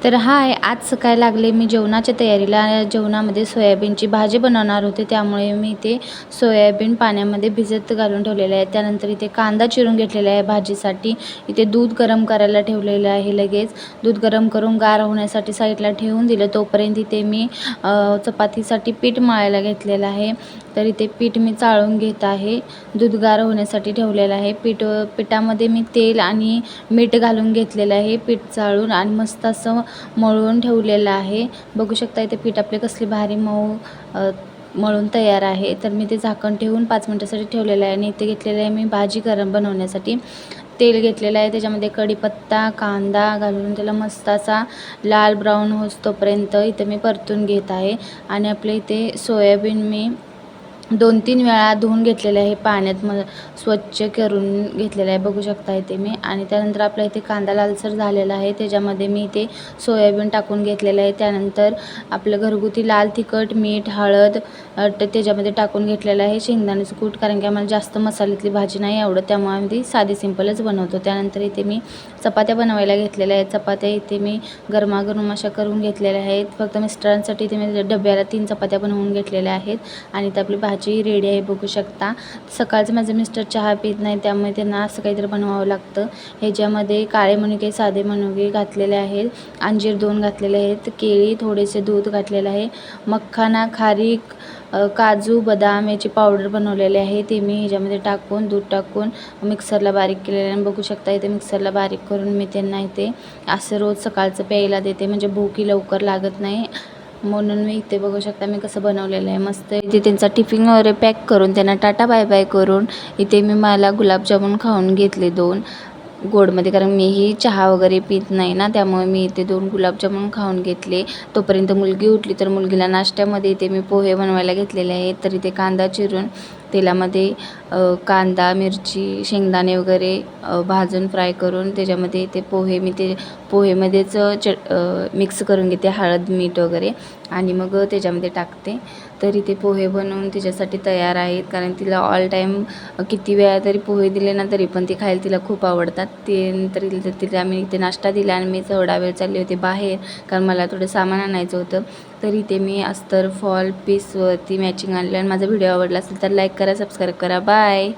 तर हाय, आज सकाळी लागले मी जेवणाच्या तयारीला. जेवणामध्ये सोयाबीनची भाजी बनवणार होते, त्यामुळे मी ते सोयाबीन पाण्यामध्ये भिजत घालून ठेवलेले आहे. त्यानंतर इथे कांदा चिरून घेतलेला आहे भाजीसाठी. इथे दूध गरम करायला ठेवलेलं आहे. लगेच दूध गरम करून गार होण्यासाठी साईडला ठेवून दिलं. तोपर्यंत इथे मी चपातीसाठी पीठ मळायला घेतलेलं आहे. तर इथे पीठ मी चाळून घेत आहे. दूध गार होण्यासाठी ठेवलेलं आहे. पिठामध्ये मी तेल आणि मीठ घालून घेतलेलं आहे. पीठ चाळून आणि मस्त असं मळून ठेवलेलं आहे. बघू शकता इथे पीठ आपले कसले भारी मऊ मळून तयार आहे. तर मी ते झाकण ठेवून 5 मिनिटासाठी ठेवलेलं आहे. आणि इथे घेतलेलं आहे मी भाजी गरम बनवण्यासाठी तेल घेतलेलं आहे. त्याच्यामध्ये कढीपत्ता, कांदा घालून त्याला मस्त असा लाल ब्राऊन होईस्तोपर्यंत इथे मी परतून घेत आहे. आणि आपले इथे सोयाबीन मी 2-3 वेळा धुवून घेतलेले आहे. पाण्यात स्वच्छ करून घेतलेलं आहे, बघू शकता इथे मी. आणि त्यानंतर आपला इथे कांदा लालसर झालेला आहे. त्याच्यामध्ये मी इथे सोयाबीन टाकून घेतलेलं आहे. त्यानंतर आपलं घरगुती लाल तिखट, मीठ, हळद त्याच्यामध्ये टाकून घेतलेलं आहे. शेंगदाण्याचं कूट, कारण की आम्हाला जास्त मसाल्यातली भाजी नाही आवडत, त्यामुळे आम्ही ती साधी सिंपलच बनवतो. त्यानंतर इथे मी चपात्या बनवायला घेतलेल्या आहेत. चपात्या इथे मी गरमागरम अशा करून घेतलेल्या आहेत. फक्त मिस्टरांसाठी इथे मी डब्याला 3 चपात्या बनवून घेतलेल्या आहेत. आणि इथे आपली भाजी रेडी आहे, बघू शकता. सकाळचं माझे मिस्टर चहा पीत नाही, त्यामुळे त्यांना असं काहीतरी बनवावं लागतं. ह्याच्यामध्ये काळे मनुके, साधे मनुके घातलेले आहेत. अंजीर 2 घातलेले आहेत. केळी, थोडेसे दूध घातलेलं आहे. मखाना, खारीक, काजू, बदाम याची पावडर बनवलेली आहे. ते मी ह्याच्यामध्ये टाकून दूध टाकून मिक्सरला बारीक केलेलं आहे. बघू शकता इथे मिक्सरला बारीक करून मी त्यांना इथे असं रोज सकाळचं प्यायला देते, म्हणजे भूकी लवकर लागत नाही म्हणून. मी इथे बघू शकता मी कसं बनवलेलं आहे. मस्त इथे त्यांचा टिफिन वगैरे पॅक करून त्यांना टाटा बाय बाय करून इथे मी मला गुलाबजामुन खाऊन घेतले 2 गोडमध्ये, कारण मीही चहा वगैरे पित नाही ना, त्यामुळे मी इथे 2 गुलाबजामुन खाऊन घेतले. तोपर्यंत मुलगी उठली, तर मुलगीला नाश्त्यामध्ये इथे मी पोहे बनवायला घेतलेले आहेत. तर इथे कांदा चिरून तेलामध्ये कांदा, मिरची, शेंगदाणे वगैरे भाजून फ्राय करून त्याच्यामध्ये ते पोहे मी ते पोहेमध्येच मिक्स करून घेते, हळद, मीठ वगैरे, आणि मग त्याच्यामध्ये टाकते. तरी ते पोहे बनवून तिच्यासाठी तयार आहेत, कारण तिला ऑल टाईम किती वेळा तरी पोहे दिले ना, तरी पण ते खायला तिला खूप आवडतात. तरी तिला मी इथे नाश्ता दिला आणि मी थोडा वेळ चालले होते बाहेर, कारण मला थोडं सामान आणायचं होतं. तरी ते मी अस्तर फॉल पीसवरती मॅचिंग आणलं. आणि माझा व्हिडिओ आवडला असेल तर लाईक करा, सबस्क्राईब करा. बाय.